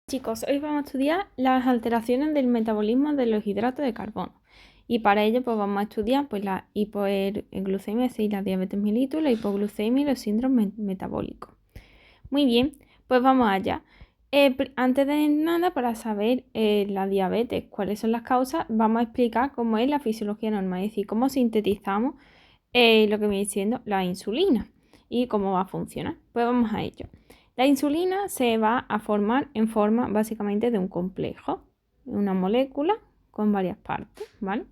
Chicos, hoy vamos a estudiar las alteraciones del metabolismo de los hidratos de carbono. Y para ello pues vamos a estudiar pues, la hiperglucemia, es decir, la diabetes mellitus, la hipoglucemia y los síndromes metabólicos. Muy bien, pues vamos allá. Antes de nada, para saber la diabetes, cuáles son las causas, vamos a explicar cómo es la fisiología normal, es decir, cómo sintetizamos lo que viene siendo la insulina y cómo va a funcionar. Pues vamos a ello. La insulina se va a formar en forma básicamente de un complejo, una molécula con varias partes, ¿vale?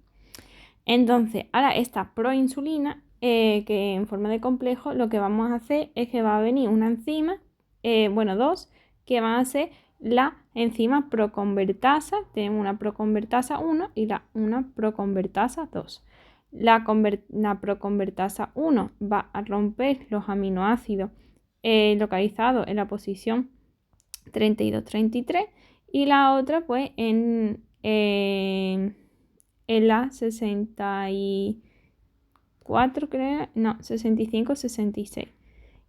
Entonces, ahora esta proinsulina, que en forma de complejo, lo que vamos a hacer es que va a venir una enzima, dos, que van a ser la enzima proconvertasa. Tenemos una proconvertasa 1 y una proconvertasa 2. La proconvertasa 1 va a romper los aminoácidos localizados en la posición 32-33 y la otra pues en la 64, creo, no, 65-66.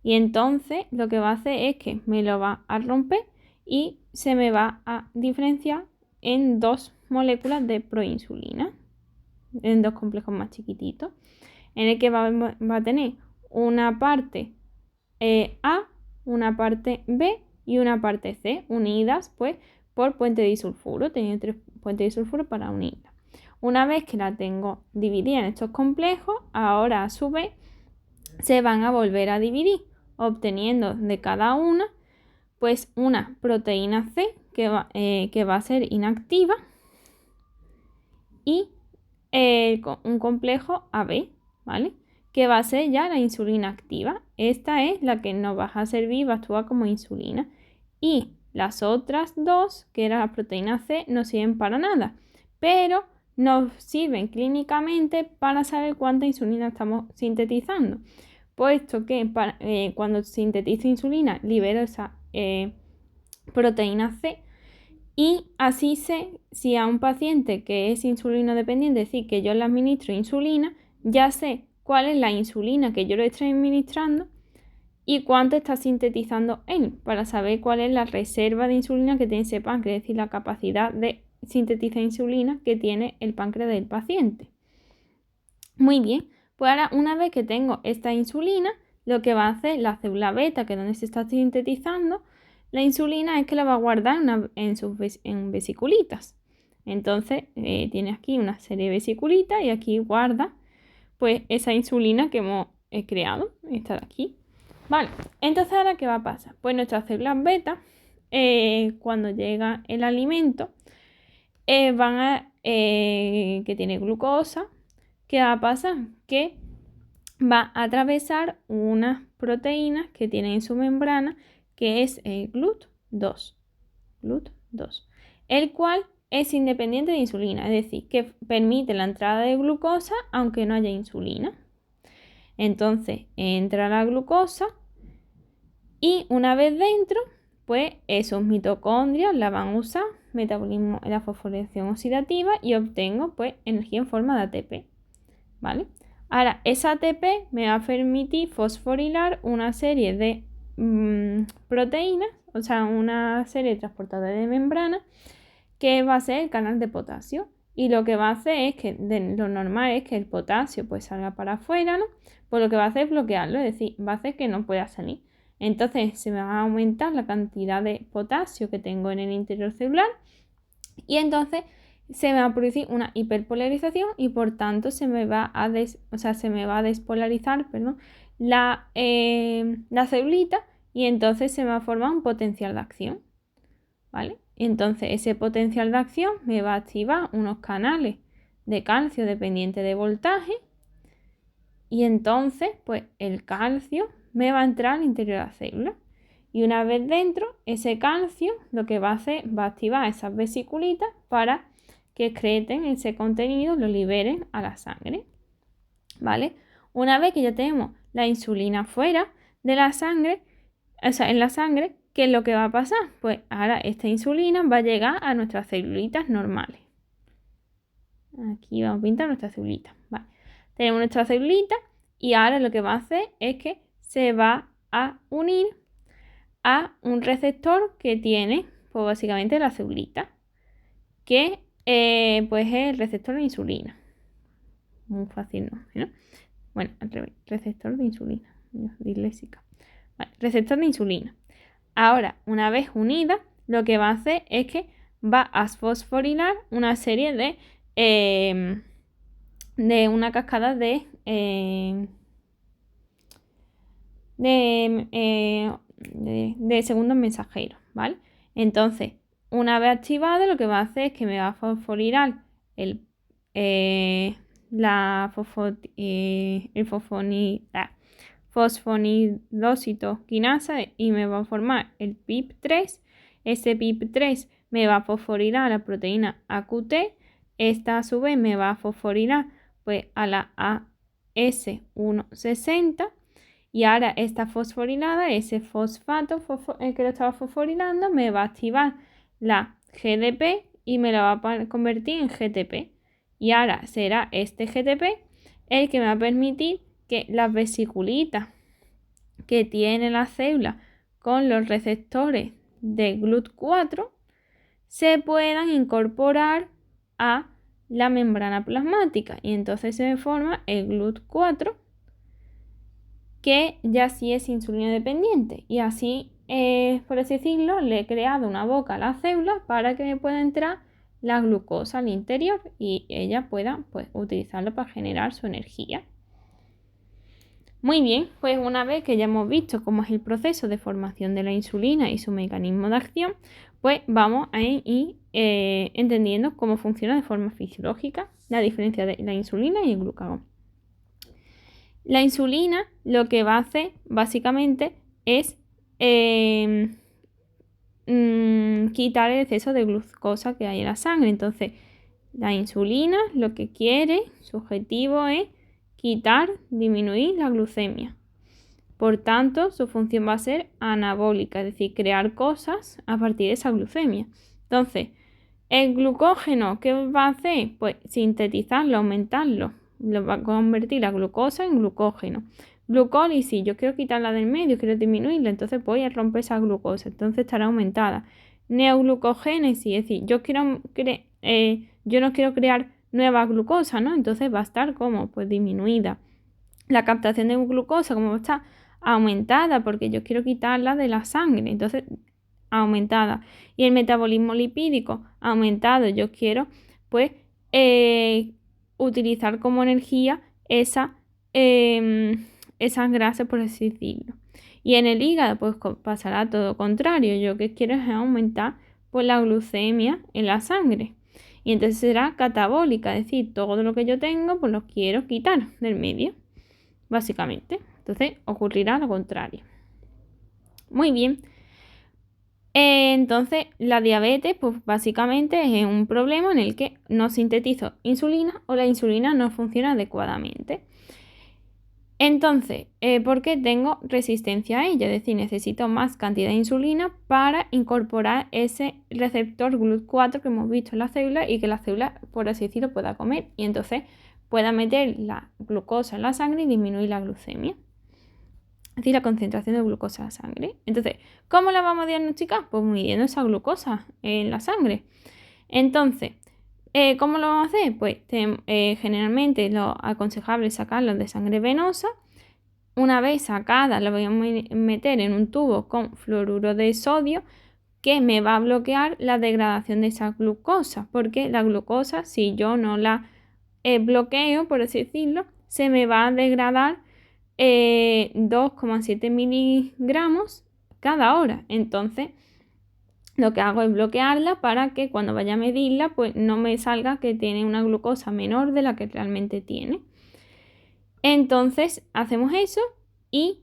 Y entonces lo que va a hacer es que me lo va a romper y se me va a diferenciar en dos moléculas de proinsulina, en dos complejos más chiquititos, en el que va a tener una parte A, una parte B y una parte C, unidas pues por puente disulfuro. Tenía 3 puentes disulfuro para unirlas. Una vez que la tengo dividida en estos complejos, ahora a su vez se van a volver a dividir, obteniendo de cada una pues una proteína C que va a ser inactiva y un complejo AB, ¿vale? Que va a ser ya la insulina activa. Esta es la que nos va a servir y va a actuar como insulina. Y las otras dos, que era la proteína C, no sirven para nada, pero nos sirven clínicamente para saber cuánta insulina estamos sintetizando, puesto que cuando sintetizo insulina libero esa proteína C. Y así sé si a un paciente que es insulino dependiente, es decir, que yo le administro insulina, ya sé cuál es la insulina que yo le estoy administrando y cuánto está sintetizando él, para saber cuál es la reserva de insulina que tiene ese páncreas, es decir, la capacidad de sintetizar insulina que tiene el páncreas del paciente. Muy bien, pues ahora una vez que tengo esta insulina, lo que va a hacer la célula beta, que es donde se está sintetizando la insulina, es que la va a guardar en vesiculitas. Entonces tiene aquí una serie de vesiculitas y aquí guarda pues esa insulina que hemos creado, esta de aquí. Vale, entonces ahora ¿qué va a pasar? Pues nuestras células beta, cuando llega el alimento, que tiene glucosa, ¿qué va a pasar? Que va a atravesar unas proteínas que tiene en su membrana, que es el GLUT2, el cual es independiente de insulina, es decir, que permite la entrada de glucosa aunque no haya insulina. Entonces entra la glucosa y una vez dentro, pues esos mitocondrios la van a usar, metabolismo en la fosforilación oxidativa, y obtengo pues energía en forma de ATP, ¿vale? Ahora, esa ATP me va a permitir fosforilar una serie de proteínas, o sea, una serie de transportadores de membrana, que va a ser el canal de potasio. Y lo que va a hacer es que lo normal es que el potasio pues salga para afuera, ¿no? Pues lo que va a hacer es bloquearlo, es decir, va a hacer que no pueda salir. Entonces se me va a aumentar la cantidad de potasio que tengo en el interior celular y entonces se me va a producir una hiperpolarización y por tanto se me va a despolarizar, la celulita, y entonces se me va a formar un potencial de acción, ¿vale? Entonces ese potencial de acción me va a activar unos canales de calcio dependiente de voltaje y entonces pues el calcio me va a entrar al interior de la célula. Y una vez dentro, ese calcio lo que va a hacer va a activar esas vesiculitas para que excreten ese contenido, lo liberen a la sangre, ¿vale? Una vez que ya tenemos la insulina fuera de la sangre, o sea, en la sangre, ¿qué es lo que va a pasar? Pues ahora esta insulina va a llegar a nuestras celulitas normales. Aquí vamos a pintar nuestras celulitas, ¿vale? Tenemos nuestra celulita y ahora lo que va a hacer es que se va a unir a un receptor que tiene pues básicamente la celulitis, que pues es el receptor de insulina. Muy fácil, ¿no? Bueno, al revés, receptor de insulina. Disléxica. Vale, receptor de insulina. Ahora, una vez unida, lo que va a hacer es que va a fosforilar una serie de una cascada de segundos mensajeros, ¿vale? Entonces, una vez activado, lo que va a hacer es que me va a fosforilar fosfonidósito quinasa y me va a formar el PIP3. Ese PIP3 me va a fosforilar la proteína AQT. Esta a su vez me va a fosforilar pues, a la AS160. Y ahora esta fosforilada, ese fosfato que lo estaba fosforilando, me va a activar la GDP y me la va a convertir en GTP. Y ahora será este GTP el que me va a permitir que las vesiculitas que tiene la célula con los receptores de GLUT4 se puedan incorporar a la membrana plasmática. Y entonces se me forma el GLUT4, que ya sí es insulina dependiente. Y así, por así decirlo, le he creado una boca a la célula para que me pueda entrar la glucosa al interior y ella pueda pues, utilizarlo para generar su energía. Muy bien, pues una vez que ya hemos visto cómo es el proceso de formación de la insulina y su mecanismo de acción, pues vamos a ir entendiendo cómo funciona de forma fisiológica la diferencia de la insulina y el glucagón. La insulina lo que va a hacer básicamente es quitar el exceso de glucosa que hay en la sangre. Entonces, la insulina lo que quiere, su objetivo es disminuir la glucemia. Por tanto, su función va a ser anabólica, es decir, crear cosas a partir de esa glucemia. Entonces, el glucógeno, ¿qué va a hacer? Pues sintetizarlo, aumentarlo. Lo va a convertir la glucosa en glucógeno. Glucólisis, yo quiero quitarla del medio, quiero disminuirla, entonces voy a romper esa glucosa, entonces estará aumentada. Neoglucogénesis, es decir, yo no quiero crear nueva glucosa, ¿no? Entonces va a estar como pues disminuida. La captación de glucosa, como va a estar aumentada, porque yo quiero quitarla de la sangre, entonces aumentada. Y el metabolismo lipídico aumentado, yo quiero pues utilizar como energía esas grasas, por así decirlo. Y en el hígado pues pasará todo lo contrario, yo que quiero es aumentar pues la glucemia en la sangre. Y entonces será catabólica, es decir, todo lo que yo tengo pues lo quiero quitar del medio, básicamente. Entonces ocurrirá lo contrario. Muy bien. Entonces la diabetes pues básicamente es un problema en el que no sintetizo insulina o la insulina no funciona adecuadamente. Entonces, ¿por qué tengo resistencia a ella? Es decir, necesito más cantidad de insulina para incorporar ese receptor GLUT4 que hemos visto en la célula y que la célula, por así decirlo, pueda comer y entonces pueda meter la glucosa en la sangre y disminuir la glucemia. Es decir, la concentración de glucosa en la sangre. Entonces, ¿cómo la vamos a diagnosticar? Pues midiendo esa glucosa en la sangre. Entonces, ¿cómo lo vamos a hacer? Pues generalmente lo aconsejable es sacarlo de sangre venosa. Una vez sacada, la voy a meter en un tubo con fluoruro de sodio que me va a bloquear la degradación de esa glucosa, porque la glucosa, si yo no la bloqueo, por así decirlo, se me va a degradar 2,7 miligramos cada hora. Entonces, lo que hago es bloquearla para que cuando vaya a medirla, pues no me salga que tiene una glucosa menor de la que realmente tiene. Entonces, hacemos eso y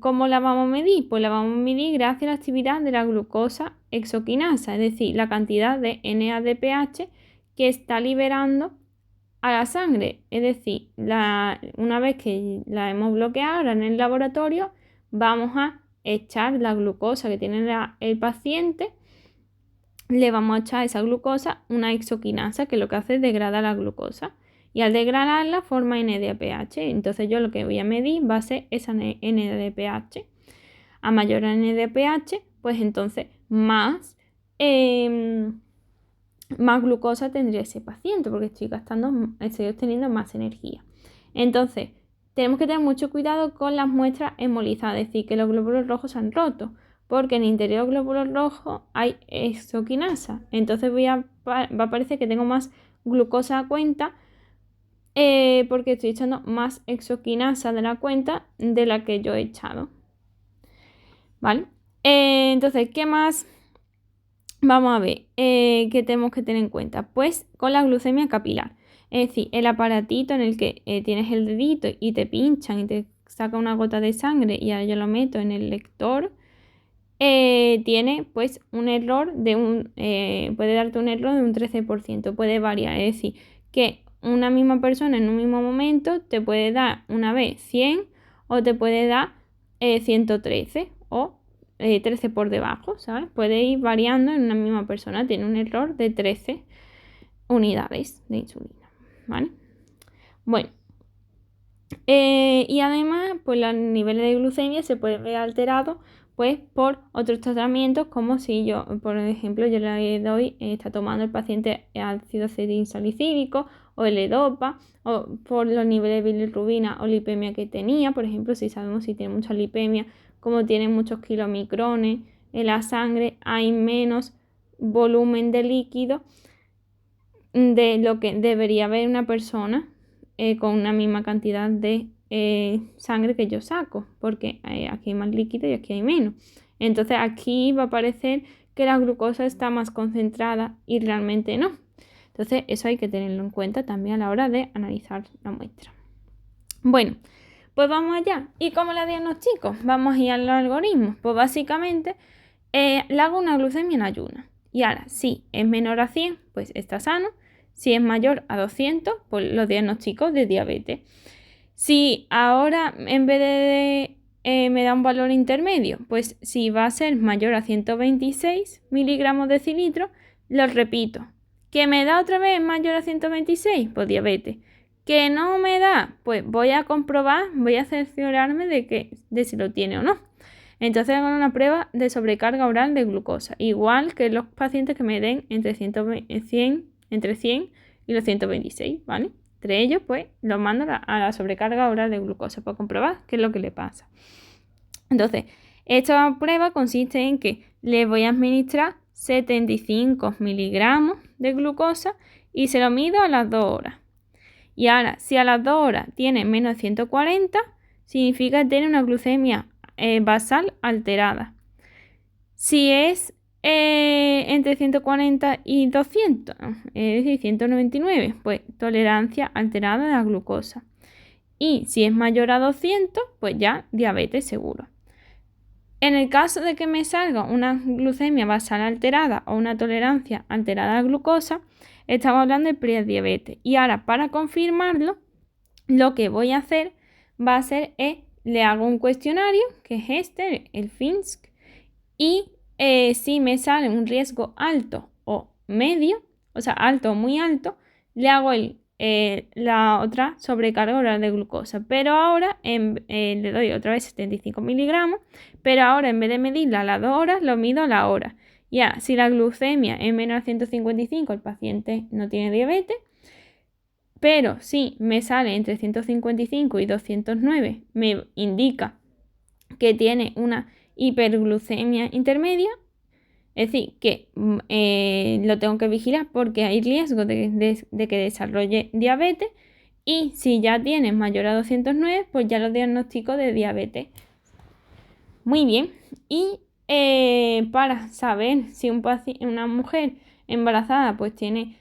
¿cómo la vamos a medir? Pues la vamos a medir gracias a la actividad de la glucosa hexoquinasa, es decir, la cantidad de NADPH que está liberando a la sangre. Es decir, una vez que la hemos bloqueado ahora en el laboratorio, vamos a echar la glucosa que tiene el paciente, le vamos a echar esa glucosa una hexoquinasa que lo que hace es degradar la glucosa y al degradarla forma NADPH. Entonces yo lo que voy a medir va a ser esa NADPH. A mayor NADPH, pues entonces más glucosa tendría ese paciente, porque estoy obteniendo más energía. Entonces, tenemos que tener mucho cuidado con las muestras hemolizadas, es decir, que los glóbulos rojos se han roto, porque en el interior del glóbulo rojo hay exoquinasa. Entonces va a parecer que tengo más glucosa a cuenta, porque estoy echando más exoquinasa de la cuenta de la que yo he echado. ¿Vale? Entonces, ¿qué más? Vamos a ver, ¿qué tenemos que tener en cuenta? Pues con la glucemia capilar. Es decir, el aparatito en el que tienes el dedito y te pinchan y te saca una gota de sangre y ahora yo lo meto en el lector, tiene pues un error puede darte un error de un 13%, puede variar. Es decir, que una misma persona en un mismo momento te puede dar una vez 100 o te puede dar 113 o 13 por debajo, ¿sabes? Puede ir variando en una misma persona, tiene un error de 13 unidades de insulina, ¿vale? Bueno, y además, pues los niveles de glucemia se pueden ver alterados pues por otros tratamientos, como si yo, por ejemplo, yo le doy, está tomando el paciente ácido acetilsalicílico o L-Dopa, o por los niveles de bilirrubina o lipemia que tenía. Por ejemplo, si sabemos si tiene mucha lipemia, como tiene muchos kilomicrones en la sangre, hay menos volumen de líquido de lo que debería haber una persona con una misma cantidad de sangre que yo saco, porque aquí hay más líquido y aquí hay menos. Entonces aquí va a parecer que la glucosa está más concentrada y realmente no. Entonces eso hay que tenerlo en cuenta también a la hora de analizar la muestra. Bueno, pues vamos allá. ¿Y cómo la diagnostico? Vamos a ir a los algoritmos. Pues básicamente le hago una glucemia en ayunas. Y ahora, si es menor a 100, pues está sano. Si es mayor a 200, pues lo diagnostico de diabetes. Si ahora en vez de me da un valor intermedio, pues si va a ser mayor a 126 miligramos de decilitro, lo repito. ¿Que me da otra vez mayor a 126? Pues diabetes. ¿Que no me da? Pues voy a comprobar, voy a cerciorarme de si lo tiene o no. Entonces hago una prueba de sobrecarga oral de glucosa, igual que los pacientes que me den entre 100 y los 126, ¿vale? Entre ellos, pues, los mando a la sobrecarga oral de glucosa para comprobar qué es lo que le pasa. Entonces, esta prueba consiste en que le voy a administrar 75 miligramos de glucosa y se lo mido a las 2 horas. Y ahora, si a las 2 horas tiene menos de 140, significa que tiene una glucemia basal alterada. Si es entre 140 y 200, es decir, 199, pues tolerancia alterada de la glucosa. Y si es mayor a 200, pues ya diabetes seguro. En el caso de que me salga una glucemia basal alterada o una tolerancia alterada a la glucosa, estamos hablando de prediabetes. Y ahora, para confirmarlo, lo que voy a hacer va a ser, le hago un cuestionario, que es este, el FINSC, y si me sale un riesgo alto o medio, o sea, alto o muy alto, le hago la otra sobrecarga oral de glucosa. Pero ahora le doy otra vez 75 miligramos, pero ahora en vez de medirla a las 2 horas, lo mido a la hora. Ya, si la glucemia es menor a 155, el paciente no tiene diabetes. Pero si me sale entre 155 y 209, me indica que tiene una hiperglucemia intermedia, es decir, que lo tengo que vigilar porque hay riesgo de que desarrolle diabetes. Y si ya tiene mayor a 209, pues ya lo diagnostico de diabetes. Muy bien. Y para saber si una mujer embarazada pues tiene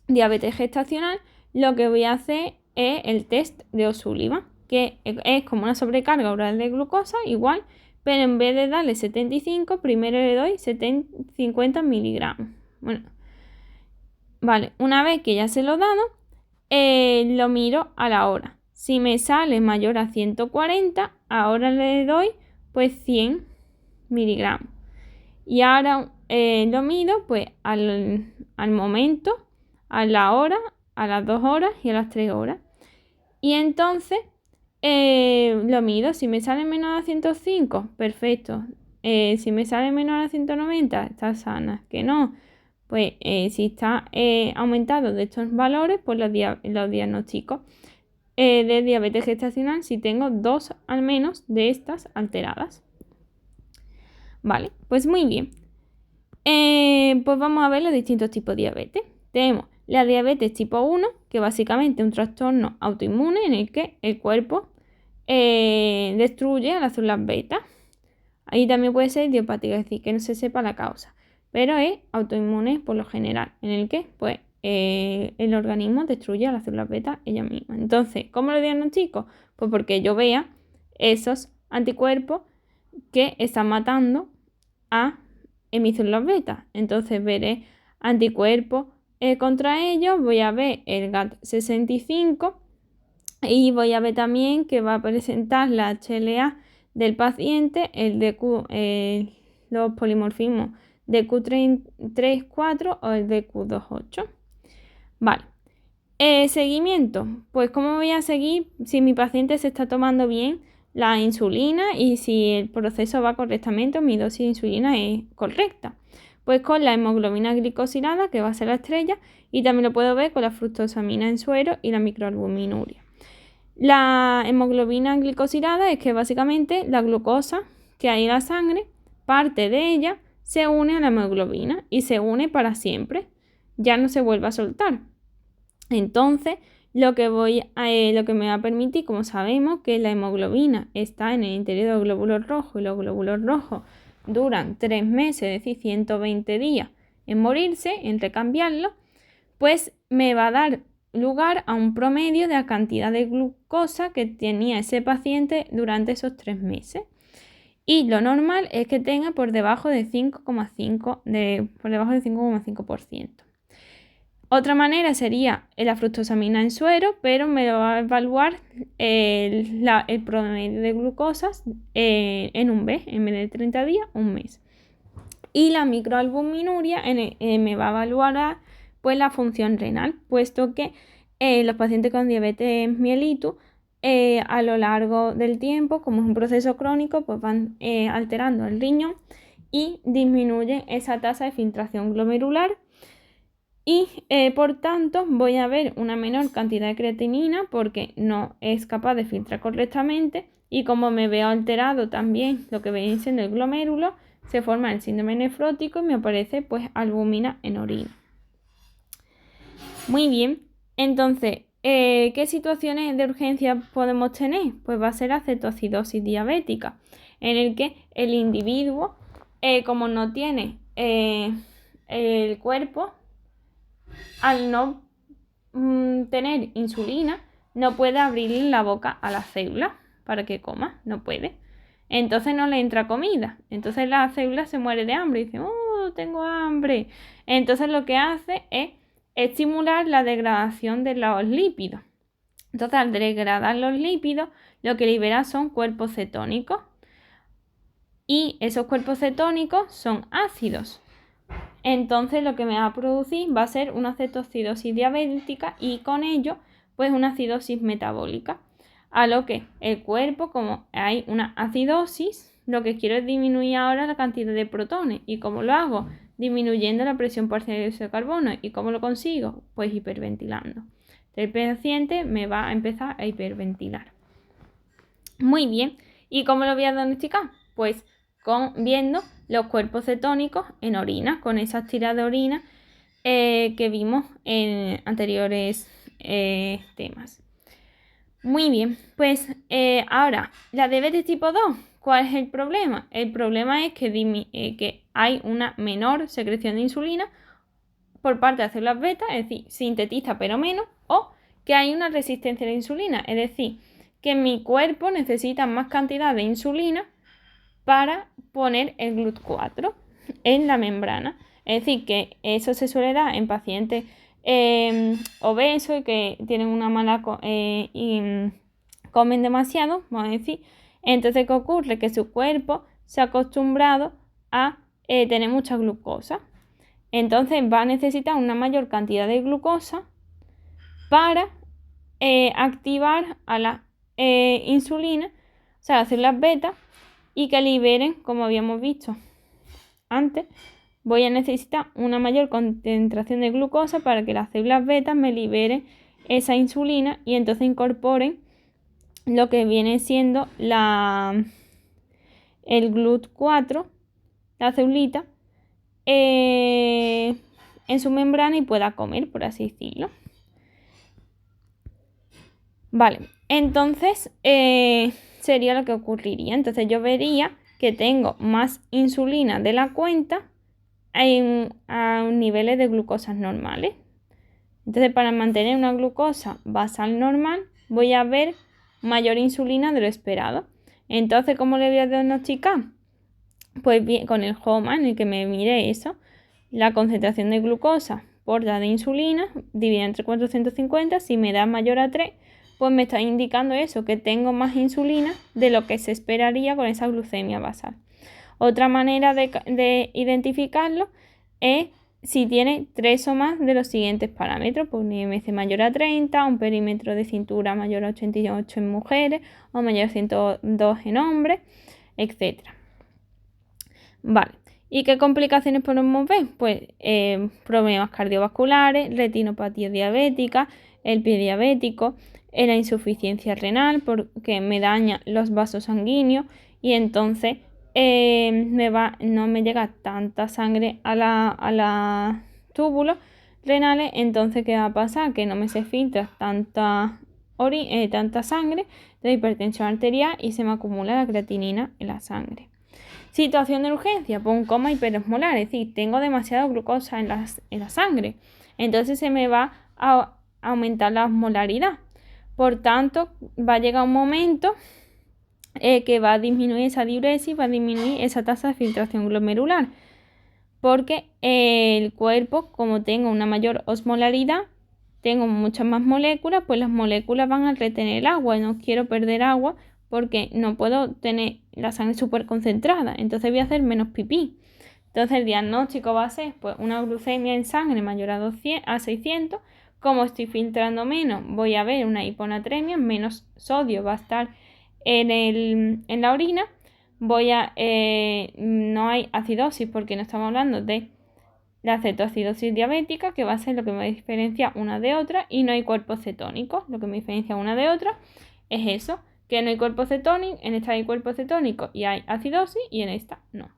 diabetes gestacional, lo que voy a hacer es el test de O'Sullivan, que es como una sobrecarga oral de glucosa, igual, pero en vez de darle 75, primero le doy 50 miligramos. Bueno, vale, una vez que ya se lo he dado, lo miro a la hora. Si me sale mayor a 140, ahora le doy pues 100 miligramos. Y ahora lo mido pues al momento, a la hora, a las 2 horas y a las 3 horas. Y entonces lo mido. Si me sale menor a 105, perfecto. Si me sale menor a 190, está sana. Que no, pues si está aumentado de estos valores, pues los diagnósticos de diabetes gestacional si tengo 2 al menos de estas alteradas. Vale, pues muy bien. Pues vamos a ver los distintos tipos de diabetes. Tenemos la diabetes tipo 1, que básicamente es un trastorno autoinmune en el que el cuerpo destruye a las células beta. Ahí también puede ser idiopática, es decir, que no se sepa la causa, pero es autoinmune por lo general, en el que pues, el organismo destruye a las células beta ella misma. Entonces, ¿cómo lo diagnostico? Pues porque yo vea esos anticuerpos que están matando a mis células beta. Entonces veré anticuerpos contra ellos, voy a ver el GAT65 y voy a ver también que va a presentar la HLA del paciente, los polimorfismos de Q34 o el de Q28. Vale. Seguimiento. Pues cómo voy a seguir si mi paciente se está tomando bien la insulina y si el proceso va correctamente o mi dosis de insulina es correcta. Pues con la hemoglobina glicosilada, que va a ser la estrella, y también lo puedo ver con la fructosamina en suero y la microalbuminuria. La hemoglobina glicosilada es que básicamente la glucosa que hay en la sangre, parte de ella se une a la hemoglobina y se une para siempre. Ya no se vuelve a soltar. Entonces, lo que me va a permitir, como sabemos, que la hemoglobina está en el interior del glóbulo rojo y los glóbulos rojos duran 3 meses, es decir, 120 días en morirse, en recambiarlo, pues me va a dar lugar a un promedio de la cantidad de glucosa que tenía ese paciente durante esos 3 meses. Y lo normal es que tenga por debajo de 5,5%. Otra manera sería la fructosamina en suero, pero me lo va a evaluar el promedio de glucosas en un mes, en vez de 30 días, un mes. Y la microalbuminuria me va a evaluar pues, la función renal, puesto que los pacientes con diabetes mellitus a lo largo del tiempo, como es un proceso crónico, pues van alterando el riñón y disminuyen esa tasa de filtración glomerular. Y por tanto voy a ver una menor cantidad de creatinina porque no es capaz de filtrar correctamente, y como me veo alterado también lo que viene siendo el glomérulo, se forma el síndrome nefrótico y me aparece pues albúmina en orina. Muy bien, entonces, ¿qué situaciones de urgencia podemos tener? Pues va a ser la cetoacidosis diabética, en el que el individuo, como no tiene el cuerpo, al no tener insulina, no puede abrirle la boca a la célula para que coma, no puede. Entonces no le entra comida. Entonces la célula se muere de hambre y dice, oh, tengo hambre. Entonces lo que hace es estimular la degradación de los lípidos. Entonces al degradar los lípidos, lo que libera son cuerpos cetónicos. Y esos cuerpos cetónicos son ácidos. Entonces lo que me va a producir va a ser una cetoacidosis diabética y con ello pues una acidosis metabólica. A lo que el cuerpo, como hay una acidosis, lo que quiero es disminuir ahora la cantidad de protones. ¿Y cómo lo hago? Disminuyendo la presión parcial de dióxido de carbono. ¿Y cómo lo consigo? Pues hiperventilando. El paciente me va a empezar a hiperventilar. Muy bien. ¿Y cómo lo voy a diagnosticar? Pues viendo los cuerpos cetónicos en orina, con esas tiras de orina que vimos en anteriores temas. Muy bien, pues ahora, la diabetes tipo 2, ¿cuál es el problema? El problema es que hay una menor secreción de insulina por parte de las células beta, es decir, sintetiza pero menos, o que hay una resistencia a la insulina, es decir, que mi cuerpo necesita más cantidad de insulina para poner el GLUT4 en la membrana. Es decir, que eso se suele dar en pacientes obesos y que tienen una mala y comen demasiado, vamos a decir. Entonces, ¿qué ocurre? Que su cuerpo se ha acostumbrado a tener mucha glucosa. Entonces va a necesitar una mayor cantidad de glucosa para activar a la insulina, o sea, las células beta, y que liberen, como habíamos visto antes, voy a necesitar una mayor concentración de glucosa para que las células beta me liberen esa insulina y entonces incorporen lo que viene siendo el GLUT4, la celulita, en su membrana y pueda comer, por así decirlo. Vale, entonces sería lo que ocurriría. Entonces yo vería que tengo más insulina de la cuenta a niveles de glucosas normales. Entonces para mantener una glucosa basal normal voy a ver mayor insulina de lo esperado. Entonces, ¿cómo le voy a diagnosticar? Pues bien, con el HOMA en el que me mire eso, la concentración de glucosa por la de insulina dividida entre 450, si me da mayor a 3, pues me está indicando eso, que tengo más insulina de lo que se esperaría con esa glucemia basal. Otra manera de identificarlo es si tiene 3 o más de los siguientes parámetros, pues un IMC mayor a 30, un perímetro de cintura mayor a 88 en mujeres o mayor a 102 en hombres, etc. Vale, ¿y qué complicaciones podemos ver? Pues problemas cardiovasculares, retinopatía diabética, el pie diabético, la insuficiencia renal porque me daña los vasos sanguíneos y entonces no me llega tanta sangre a los túbulos renales. Entonces, ¿qué va a pasar? Que no me se filtra tanta sangre de hipertensión arterial y se me acumula la creatinina en la sangre. Situación de urgencia, pues un coma hiperosmolar, es decir, tengo demasiada glucosa en la sangre. Entonces se me va a aumentar la osmolaridad. Por tanto, va a llegar un momento que va a disminuir esa diuresis, va a disminuir esa tasa de filtración glomerular. Porque el cuerpo, como tengo una mayor osmolaridad, tengo muchas más moléculas, pues las moléculas van a retener el agua. No quiero perder agua porque no puedo tener la sangre súper concentrada. Entonces voy a hacer menos pipí. Entonces el diagnóstico va a ser pues, una glucemia en sangre mayor a 600. Como estoy filtrando menos, voy a ver una hiponatremia, menos sodio va a estar en la orina. No hay acidosis porque no estamos hablando de la cetoacidosis diabética, que va a ser lo que me diferencia una de otra, y no hay cuerpos cetónicos. Lo que me diferencia una de otra es eso, que no hay cuerpo cetónico, en esta hay cuerpo cetónico y hay acidosis, y en esta no.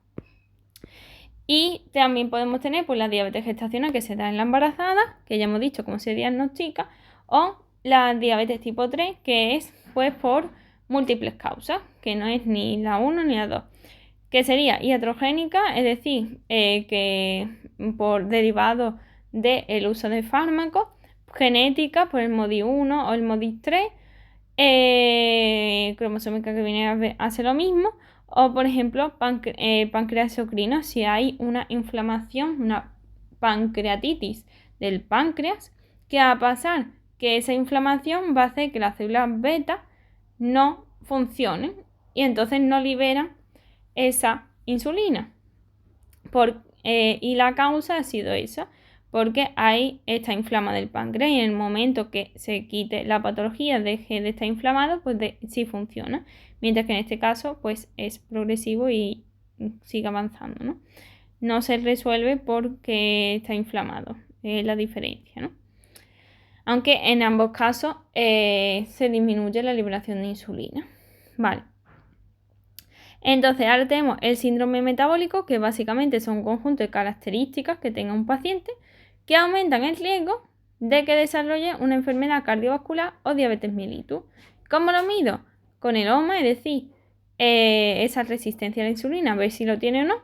Y también podemos tener pues, la diabetes gestacional que se da en la embarazada, que ya hemos dicho cómo se diagnostica, o la diabetes tipo 3, que es pues por múltiples causas, que no es ni la 1 ni la 2, que sería iatrogénica, es decir, que por derivado del uso de fármacos, genética por el MODY1 o el MODY3, cromosómica que viene a hacer lo mismo, o por ejemplo páncreas endocrino, si hay una inflamación, una pancreatitis del páncreas, ¿qué va a pasar? Que esa inflamación va a hacer que las células beta no funcionen y entonces no liberan esa insulina. Y la causa ha sido esa, porque ahí está inflamado el páncreas y en el momento que se quite la patología, deje de estar inflamado, pues sí funciona. Mientras que en este caso pues es progresivo y sigue avanzando, ¿no? No se resuelve porque está inflamado, es la diferencia, ¿no? Aunque en ambos casos se disminuye la liberación de insulina. Vale. Entonces ahora tenemos el síndrome metabólico, que básicamente son un conjunto de características que tenga un paciente que aumentan el riesgo de que desarrolle una enfermedad cardiovascular o diabetes mellitus. ¿Cómo lo mido? Con el OMA, es decir, esa resistencia a la insulina, a ver si lo tiene o no.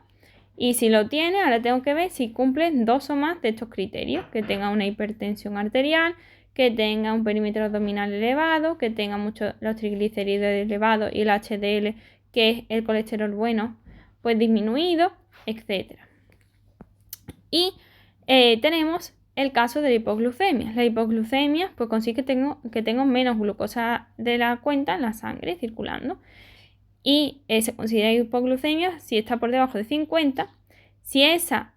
Y si lo tiene, ahora tengo que ver si cumple 2 o más de estos criterios, que tenga una hipertensión arterial, que tenga un perímetro abdominal elevado, que tenga muchos los triglicéridos elevados y el HDL, que es el colesterol bueno, pues disminuido, etc. Y tenemos el caso de la hipoglucemia. La hipoglucemia pues consigue que tengo menos glucosa de la cuenta en la sangre circulando. Y se considera hipoglucemia si está por debajo de 50. Si esa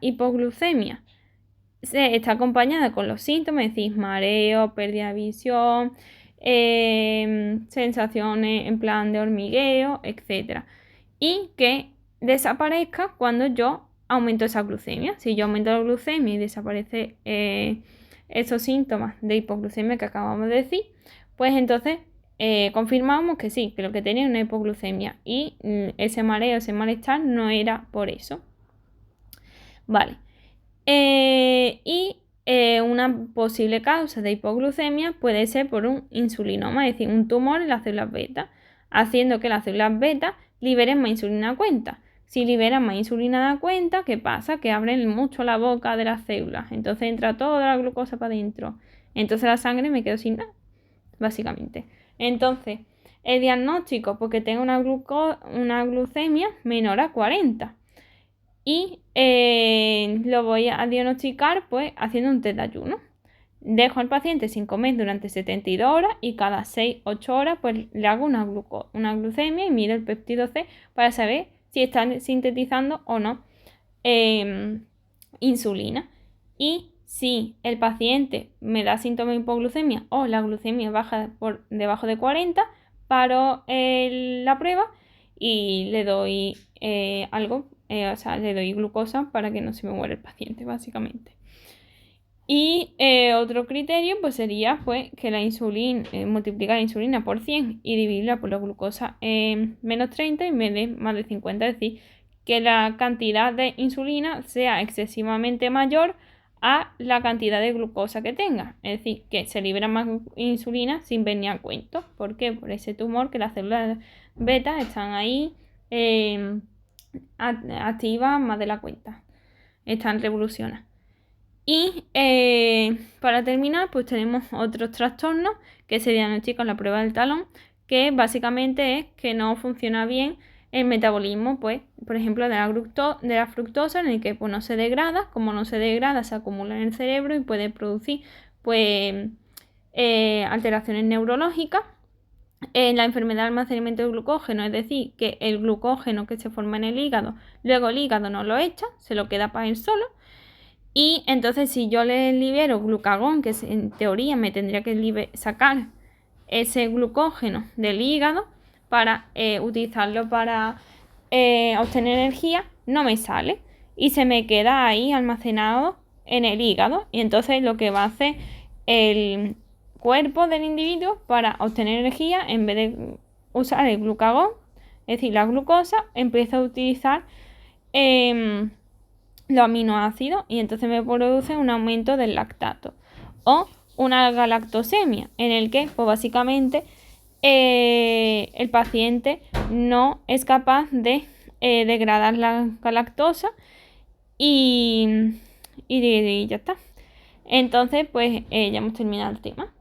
hipoglucemia está acompañada con los síntomas, es decir, mareo, pérdida de visión, sensaciones en plan de hormigueo, etc. Y que desaparezca cuando yo aumento esa glucemia. Si yo aumento la glucemia y desaparece esos síntomas de hipoglucemia que acabamos de decir, pues entonces confirmamos que sí, que lo que tenía es una hipoglucemia y ese mareo, ese malestar no era por eso. Vale. Una posible causa de hipoglucemia puede ser por un insulinoma, es decir, un tumor en las células beta, haciendo que las células beta liberen más insulina a cuenta. Si liberan más insulina a cuenta, ¿qué pasa? Que abren mucho la boca de las células, entonces entra toda la glucosa para adentro. Entonces la sangre me quedo sin nada, básicamente. Entonces, el diagnóstico, porque tengo una glucemia menor a 40. Y lo voy a diagnosticar pues haciendo un test de ayuno. Dejo al paciente sin comer durante 72 horas y cada 6-8 horas pues le hago una glucemia y miro el péptido C para saber si están sintetizando o no insulina. Y si el paciente me da síntomas de hipoglucemia o la glucemia baja por debajo de 40, paro la prueba y le doy algo, le doy glucosa para que no se me muera el paciente, básicamente. Y otro criterio pues sería pues que la insulina, multiplicar la insulina por 100 y dividirla por la glucosa menos 30 y me dé más de 50, es decir, que la cantidad de insulina sea excesivamente mayor a la cantidad de glucosa que tenga. Es decir, que se libera más insulina sin venir a cuento. ¿Por qué? Por ese tumor que las células beta están ahí activas más de la cuenta. Están revolucionadas. Y para terminar, pues tenemos otros trastornos que se diagnostican en la prueba del talón, que básicamente es que no funciona bien el metabolismo, pues, por ejemplo, de la fructosa, en el que pues, no se degrada. Como no se degrada, se acumula en el cerebro y puede producir pues, alteraciones neurológicas. La enfermedad de almacenamiento de glucógeno, es decir, que el glucógeno que se forma en el hígado, luego el hígado no lo echa, se lo queda para él solo. Y entonces si yo le libero glucagón, que en teoría me tendría que sacar ese glucógeno del hígado para utilizarlo para obtener energía, no me sale y se me queda ahí almacenado en el hígado. Y entonces lo que va a hacer el cuerpo del individuo para obtener energía, en vez de usar el glucagón, es decir, la glucosa, empieza a utilizar los aminoácidos y entonces me produce un aumento del lactato o una galactosemia, en el que pues básicamente el paciente no es capaz de degradar la galactosa y ya está. Entonces pues ya hemos terminado el tema.